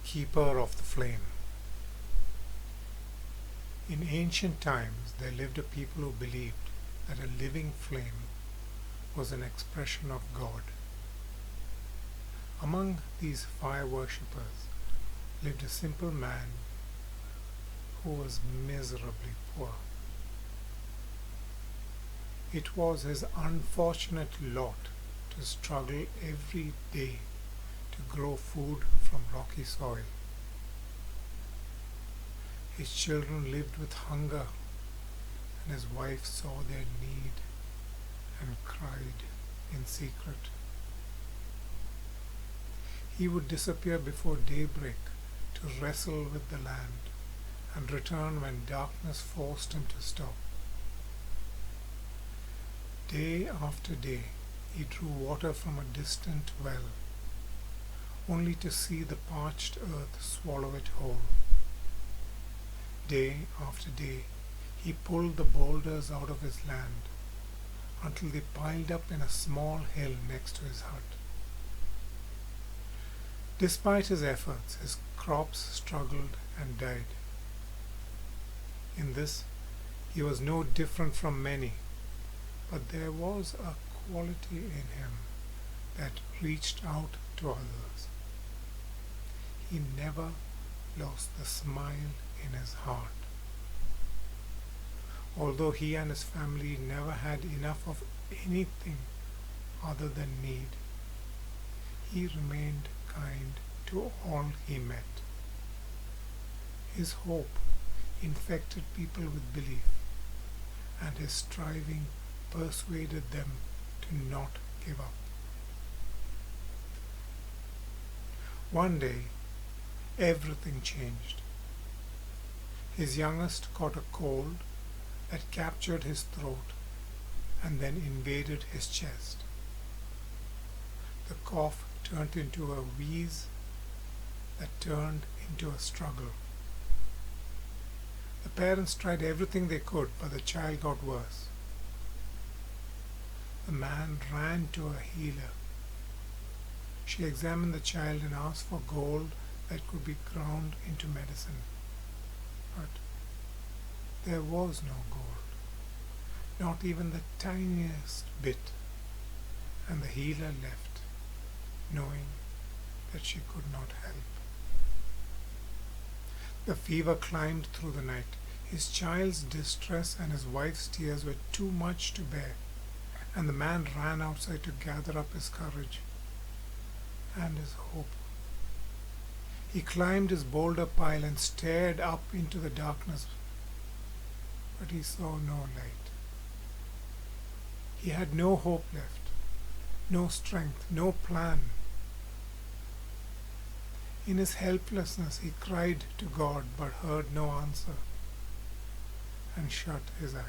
keeper of the flame. In ancient times there lived a people who believed that a living flame was an expression of God. Among these fire worshippers lived a simple man who was miserably poor. It was his unfortunate lot to struggle every day to grow food from rocky soil. His children lived with hunger, and his wife saw their need and cried in secret. He would disappear before daybreak to wrestle with the land and return when darkness forced him to stop. Day after day he drew water from a distant well, only to see the parched earth swallow it whole. Day after day he pulled the boulders out of his land until they piled up in a small hill next to his hut. Despite his efforts, his crops struggled and died. In this, he was no different from many, but there was a quality in him that reached out to others. He never lost the smile in his heart. Although he and his family never had enough of anything other than need, he remained kind to all he met. His hope infected people with belief, and his striving persuaded them to not give up. One day, everything changed. His youngest caught a cold that captured his throat and then invaded his chest. The cough turned into a wheeze that turned into a struggle. The parents tried everything they could, but the child got worse. The man ran to a healer. She examined the child and asked for gold that could be ground into medicine. But there was no gold, not even the tiniest bit, and the healer left, knowing that she could not help. The fever climbed through the night. His child's distress and his wife's tears were too much to bear, and the man ran outside to gather up his courage and his hope. He climbed his boulder pile and stared up into the darkness, but he saw no light. He had no hope left, no strength, no plan. In his helplessness he cried to God but heard no answer and shut his eyes.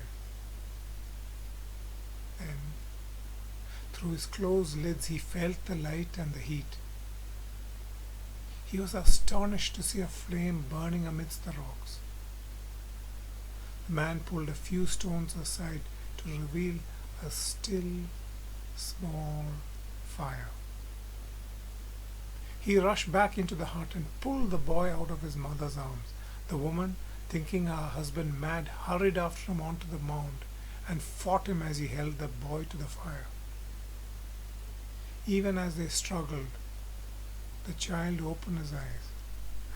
Then, through his closed lids, he felt the light and the heat. He was astonished to see a flame burning amidst the rocks. The man pulled a few stones aside to reveal a still, small fire. He rushed back into the hut and pulled the boy out of his mother's arms. The woman, thinking her husband mad, hurried after him onto the mound and fought him as he held the boy to the fire. Even as they struggled, the child opened his eyes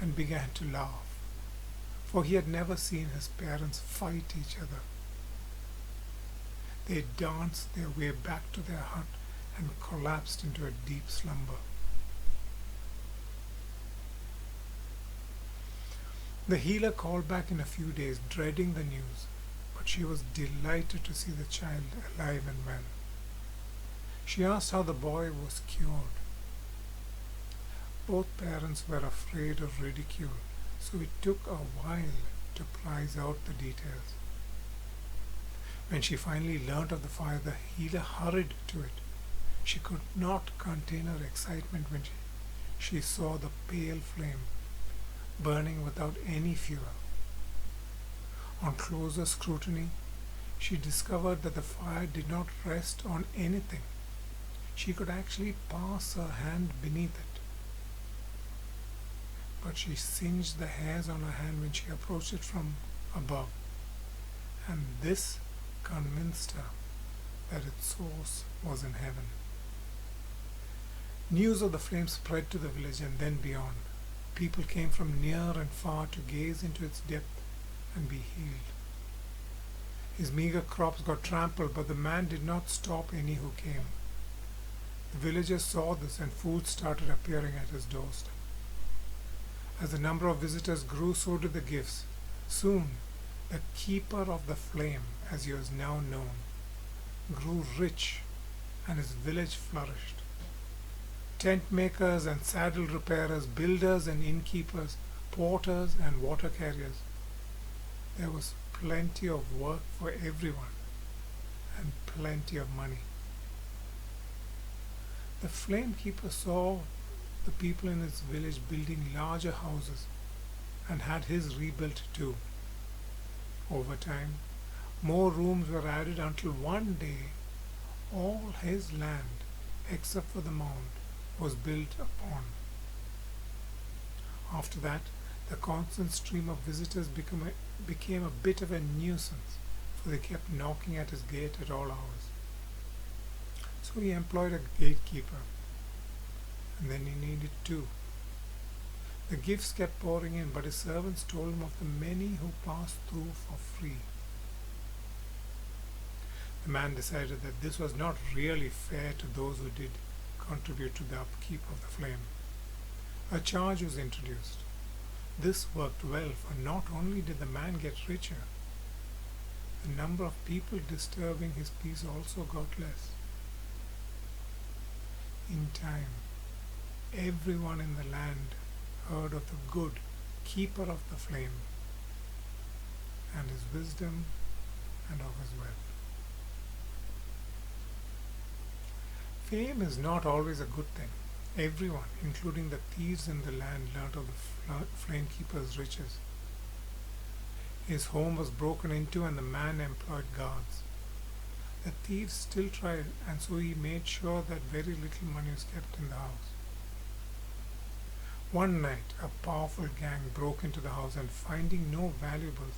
and began to laugh, for he had never seen his parents fight each other. They danced their way back to their hut and collapsed into a deep slumber. The healer called back in a few days, dreading the news, but she was delighted to see the child alive and well. She asked how the boy was cured. Both parents were afraid of ridicule, so it took a while to prize out the details. When she finally learnt of the fire, the healer hurried to it. She could not contain her excitement when she saw the pale flame burning without any fuel. On closer scrutiny, she discovered that the fire did not rest on anything. She could actually pass her hand beneath it. but she singed the hairs on her hand when she approached it from above, and this convinced her that its source was in heaven. News of the flame spread to the village and then beyond. People came from near and far to gaze into its depth and be healed. His meager crops got trampled, but the man did not stop any who came. The villagers saw this, and food started appearing at his doorstep. As the number of visitors grew, so did the gifts. Soon, the keeper of the flame, as he was now known, grew rich, and his village flourished. Tent makers and saddle repairers, builders and innkeepers, porters and water carriers. There was plenty of work for everyone and plenty of money. The flamekeeper saw the people in his village building larger houses and had his rebuilt too. Over time, more rooms were added until one day all his land, except for the mound, was built upon. After that, the constant stream of visitors became a bit of a nuisance, for they kept knocking at his gate at all hours. So he employed a gatekeeper, and then he needed two. The gifts kept pouring in, but his servants told him of the many who passed through for free. The man decided that this was not really fair to those who did contribute to the upkeep of the flame. A charge was introduced. This worked well, for not only did the man get richer, the number of people disturbing his peace also got less. In time, everyone in the land heard of the good keeper of the flame, and his wisdom and of his wealth. Fame is not always a good thing. Everyone, including the thieves in the land, learnt of the flamekeeper's riches. His home was broken into and the man employed guards. The thieves still tried, and so he made sure that very little money was kept in the house. One night, a powerful gang broke into the house and, finding no valuables,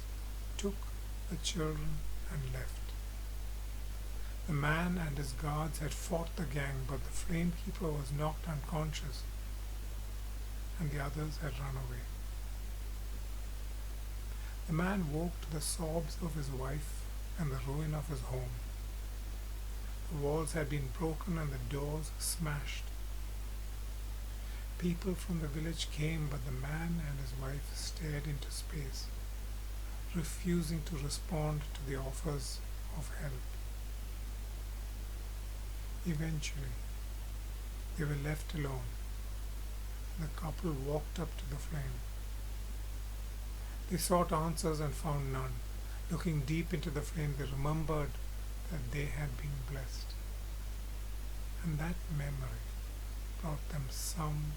took the children and left. The man and his guards had fought the gang, but the flamekeeper was knocked unconscious, and the others had run away. The man woke to the sobs of his wife and the ruin of his home. The walls had been broken and the doors smashed. People from the village came, but the man and his wife stared into space, refusing to respond to the offers of help. Eventually, they were left alone. The couple walked up to the flame. They sought answers and found none. Looking deep into the flame, they remembered that they had been blessed. And that memory brought them some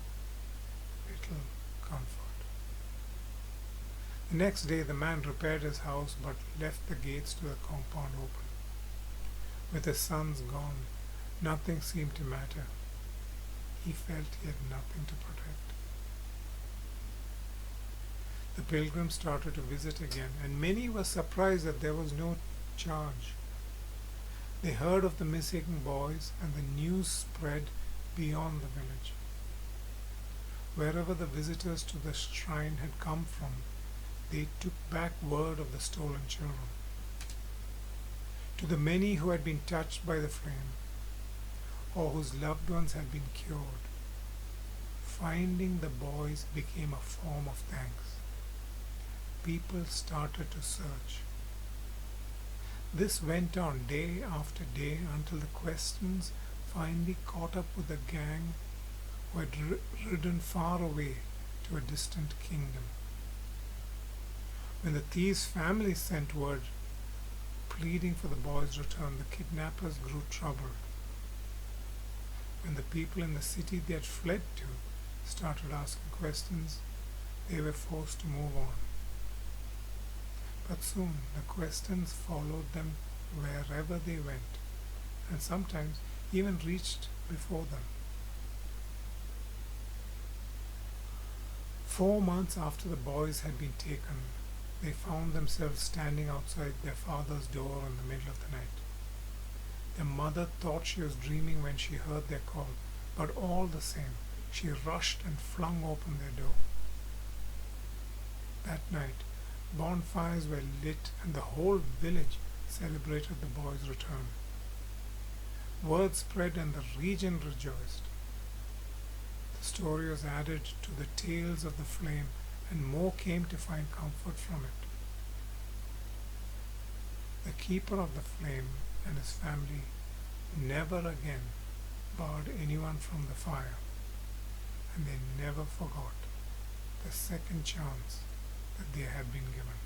little comfort. The next day, the man repaired his house but left the gates to the compound open. With his sons gone, nothing seemed to matter. He felt he had nothing to protect. The pilgrims started to visit again, and many were surprised that there was no charge. They heard of the missing boys, and the news spread beyond the village. Wherever the visitors to the shrine had come from, they took back word of the stolen children. To the many who had been touched by the flame, or whose loved ones had been cured, finding the boys became a form of thanks. People started to search. This went on day after day until the questions finally caught up with the gang who had ridden far away to a distant kingdom. When the thieves' families sent word pleading for the boys' return, the kidnappers grew troubled. When the people in the city they had fled to started asking questions, they were forced to move on. But soon the questions followed them wherever they went, and sometimes even reached before them. 4 months after the boys had been taken, they found themselves standing outside their father's door in the middle of the night. Their mother thought she was dreaming when she heard their call, but all the same, she rushed and flung open their door. That night, bonfires were lit and the whole village celebrated the boys' return. Word spread and the region rejoiced. The story was added to the tales of the flame, and more came to find comfort from it. The keeper of the flame and his family never again barred anyone from the fire, and they never forgot the second chance that they had been given.